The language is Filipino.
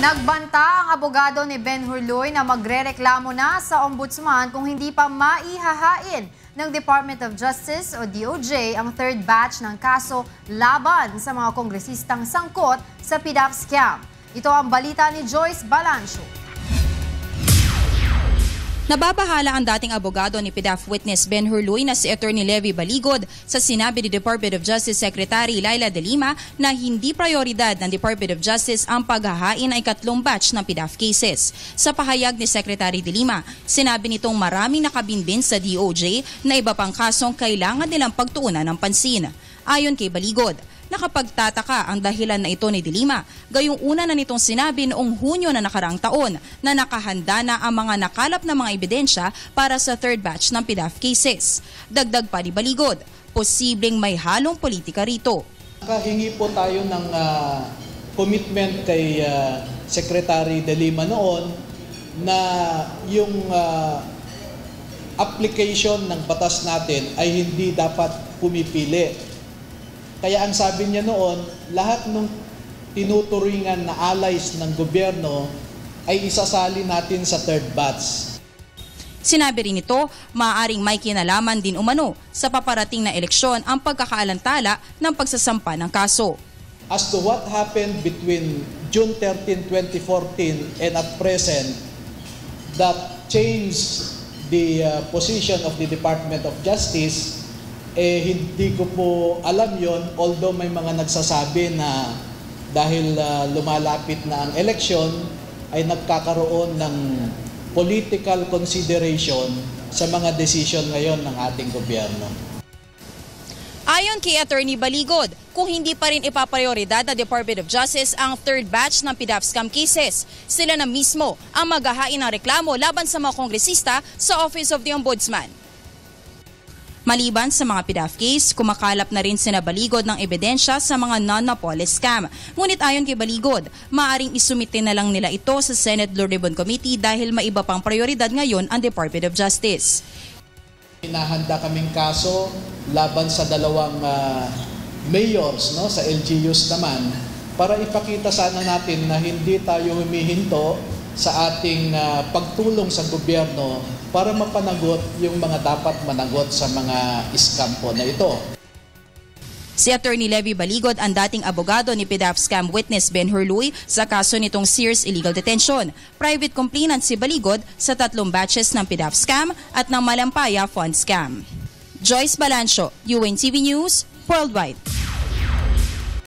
Nagbanta ang abogado ni Ben Hurluy na magrereklamo na sa ombudsman kung hindi pa maihahain ng Department of Justice o DOJ ang third batch ng kaso laban sa mga kongresistang sangkot sa PDAP scam. Ito ang balita ni Joyce Balancio. Nababahala ang dating abogado ni PDAP witness Ben Hurluy na si Attorney Levy Baligod sa sinabi ni Department of Justice Secretary Laila De Lima na hindi prioridad ng Department of Justice ang paghahain ay katlong batch ng PDAP cases. Sa pahayag ni Secretary De Lima, sinabi nitong maraming nakabinbin sa DOJ na iba pang kasong kailangan nilang pagtuunan ng pansin. Ayon kay Baligod, nakapagtataka ang dahilan na ito ni De Lima. Gayong una na nitong sinabi noong Hunyo na nakaraang taon na nakahanda na ang mga nakalap na mga ebidensya para sa third batch ng PDAP cases. Dagdag pa ni Baligod, posibleng may halong politika rito. Nakahingi po tayo ng commitment kay Secretary De Lima noon na yung application ng batas natin ay hindi dapat pumipili. Kaya ang sabi niya noon, lahat ng tinuturingan na allies ng gobyerno ay isasali natin sa third batch. Sinabi rin ito, maaaring may kinalaman din umano sa paparating na eleksyon ang pagkakaalantala ng pagsasampa ng kaso. As to what happened between June 13, 2014 and at present that changed the position of the Department of Justice, hindi ko po alam yon, although may mga nagsasabi na dahil lumalapit na ang eleksyon ay nagkakaroon ng political consideration sa mga desisyon ngayon ng ating gobyerno. Ayon kay Attorney Baligod, kung hindi pa rin ipaprioridad ng Department of Justice ang third batch ng PDAP scam cases, sila na mismo ang maghahain ng reklamo laban sa mga kongresista sa Office of the Ombudsman. Maliban sa mga PDAP case, kumakalap na rin sina Baligod ng ebidensya sa mga non-Napoles scam. Ngunit ayon kay Baligod, maaaring isumite na lang nila ito sa Senate Blue Ribbon Committee dahil may iba pang prioridad ngayon ang Department of Justice. Hinahanda kaming kaso laban sa dalawang mayors, no, sa LGUs naman, para ipakita sana natin na hindi tayo humihinto sa ating pagtulong sa gobyerno para mapanagot yung mga dapat managot sa mga scam po na ito. Si Attorney Levy Baligod ang dating abogado ni PDAP scam witness Ben Hurluy sa kaso nitong Sears illegal detention. Private complainant si Baligod sa 3 batches ng PDAP scam at ng Malampaya fund scam. Joyce Balancio, UNTV News, Worldwide.